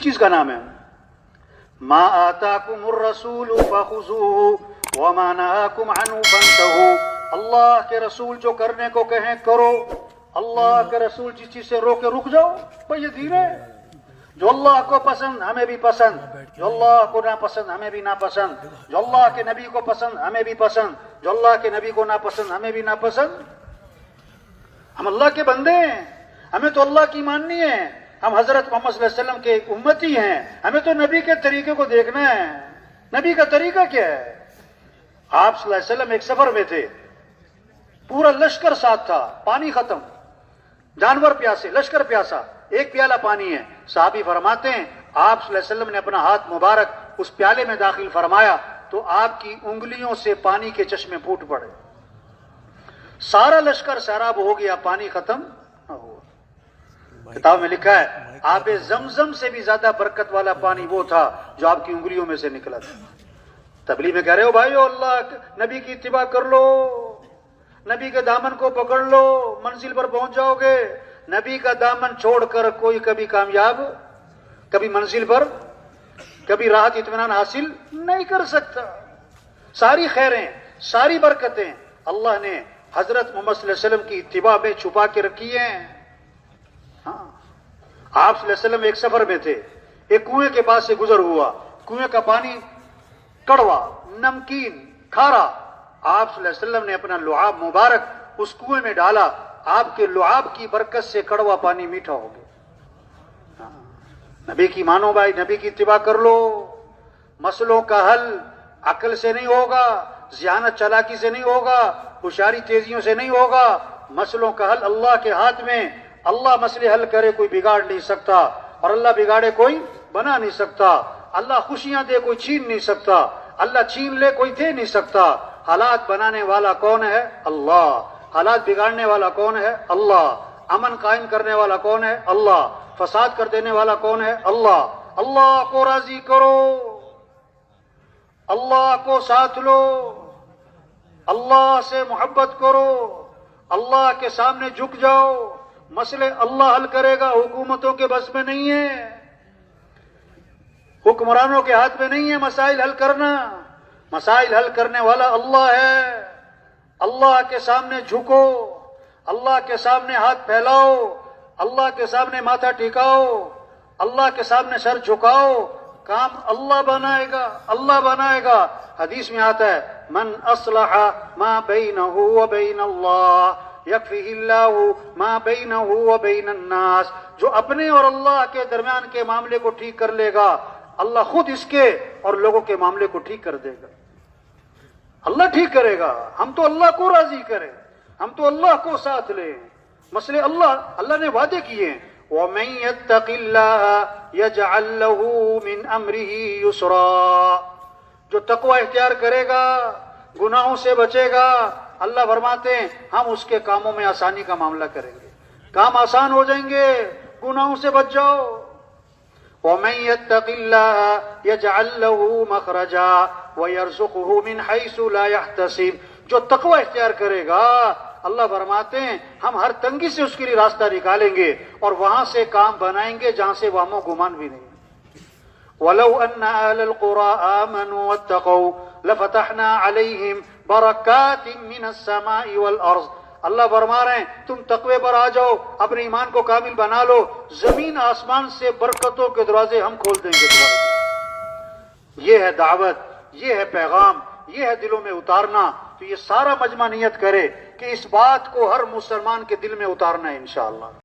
چیز کا نام ہے؟ ما آتاکم الرسول فخذوه وما نهاکم عنه فانتهوا. اللہ کے رسول جو کرنے کو کہیں کرو، اللہ کے رسول جس چیز سے روکے رک جاؤ. بھائی یہ دین ہے. جو اللہ کو پسند ہمیں بھی پسند، جو اللہ کو ناپسند ہمیں بھی ناپسند، جو اللہ کے نبی کو پسند ہمیں بھی پسند، جو اللہ کے نبی کو ناپسند ہمیں بھی ناپسند. ہم اللہ کے بندے ہیں، ہمیں تو اللہ کی ماننی ہے. ہم حضرت محمد صلی اللہ علیہ وسلم کے امتی ہیں، ہمیں تو نبی کے طریقے کو دیکھنا ہے. نبی کا طریقہ کیا ہے؟ آپ صلی اللہ علیہ وسلم ایک سفر میں تھے، پورا لشکر ساتھ تھا، پانی ختم، جانور پیاسے، لشکر پیاسا، ایک پیالہ پانی ہے. صحابی فرماتے ہیں آپ صلی اللہ علیہ وسلم نے اپنا ہاتھ مبارک اس پیالے میں داخل فرمایا تو آپ کی انگلیوں سے پانی کے چشمے پھوٹ پڑے. سارا لشکر سیراب ہو گیا، پانی ختم نہ ہوا. کتاب میں لکھا ہے آب زمزم سے بھی زیادہ برکت والا پانی وہ تھا جو آپ کی انگلیوں میں سے نکلا تھا. تبلیغ میں کہہ رہے ہو بھائیو، اللہ نبی کی اتباع کر لو، نبی کے دامن کو پکڑ لو، منزل پر پہنچ جاؤ گے. نبی کا دامن چھوڑ کر کوئی کبھی کامیاب، کبھی منزل پر، کبھی راحت اطمینان حاصل نہیں کر سکتا. ساری خیریں، ساری برکتیں اللہ نے حضرت محمد صلی اللہ علیہ وسلم کی اتباع میں چھپا کے رکھی ہیں. ہاں، آپ صلی اللہ علیہ وسلم ایک سفر میں تھے، ایک کنویں کے پاس سے گزر ہوا. کنویں کا پانی کڑوا، نمکین، کھارا. آپ صلی اللہ علیہ وسلم نے اپنا لعاب مبارک اس کنویں میں ڈالا. آپ کے لعاب کی برکت سے کڑوا پانی میٹھا ہو گیا. نبی کی مانو بھائی، نبی کی اتباع کر لو. مسئلوں کا حل عقل سے نہیں ہوگا، ذہانت چالاکی سے نہیں ہوگا، ہوشیاری تیزیوں سے نہیں ہوگا. مسئلوں کا حل اللہ کے ہاتھ میں. اللہ مسئلے حل کرے کوئی بگاڑ نہیں سکتا، اور اللہ بگاڑے کوئی بنا نہیں سکتا. اللہ خوشیاں دے کوئی چھین نہیں سکتا، اللہ چھین لے کوئی دے نہیں سکتا. حالات بنانے والا کون ہے؟ اللہ. حالات بگاڑنے والا کون ہے؟ اللہ. امن قائم کرنے والا کون ہے؟ اللہ. فساد کر دینے والا کون ہے؟ اللہ. اللہ کو راضی کرو، اللہ کو ساتھ لو، اللہ سے محبت کرو، اللہ کے سامنے جھک جاؤ. مسئلے اللہ حل کرے گا، حکومتوں کے بس میں نہیں ہے، حکمرانوں کے ہاتھ میں نہیں ہے مسائل حل کرنا. مسائل حل کرنے والا اللہ ہے. اللہ کے سامنے جھکو، اللہ کے سامنے ہاتھ پھیلاؤ، اللہ کے سامنے ماتھا ٹھکاؤ، اللہ کے سامنے سر جھکاؤ. کام اللہ بنائے گا، اللہ بنائے گا. حدیث میں آتا ہے من اصلح ما بینہ وبین اللہ یکفیہ اللہ ما بینہ وبین الناس. جو اپنے اور اللہ کے درمیان کے معاملے کو ٹھیک کر لے گا، اللہ خود اس کے اور لوگوں کے معاملے کو ٹھیک کر دے گا. اللہ ٹھیک کرے گا. ہم تو اللہ کو راضی کریں، ہم تو اللہ کو ساتھ لیں. مسئلے اللہ نے وعدے کیے ہیں وَمَن يَتَّقِ اللَّهَ يَجْعَل لَّهُ مِنْ أَمْرِهِ يُسْرًا. جو تقوی اختیار کرے گا، گناہوں سے بچے گا، اللہ فرماتے ہیں ہم اس کے کاموں میں آسانی کا معاملہ کریں گے. کام آسان ہو جائیں گے، گناہوں سے بچ جاؤ. وَمَن يَتَّقِ اللَّهَ يَجْعَل لَّهُ مَخْرَجًا وَيَرْزُقْهُ مِنْ حَيْثُ لَا يَحْتَسِبُ. جو تقوی اختیار کرے گا، اللہ فرماتے ہیں ہم ہر تنگی سے اس کے لیے راستہ نکالیں گے اور وہاں سے کام بنائیں گے جہاں سے وہم و گمان بھی نہیں. وَلَوْ أَنَّ أَهْلَ الْقُرَىٰ آمَنُوا وَاتَّقَوْا لَفَتَحْنَا عَلَيْهِمْ بَرَكَاتٍ مِّنَ السَّمَاءِ وَالْأَرْضِ. اللہ فرما رہے ہیں تم تقوی پر آ جاؤ، اپنے ایمان کو کامل بنا لو، زمین آسمان سے برکتوں کے دروازے ہم کھول دیں گے تمہارے. یہ ہے دعوت، یہ ہے پیغام، یہ ہے دلوں میں اتارنا. تو یہ سارا مجمع نیت کرے کہ اس بات کو ہر مسلمان کے دل میں اتارنا ہے انشاءاللہ.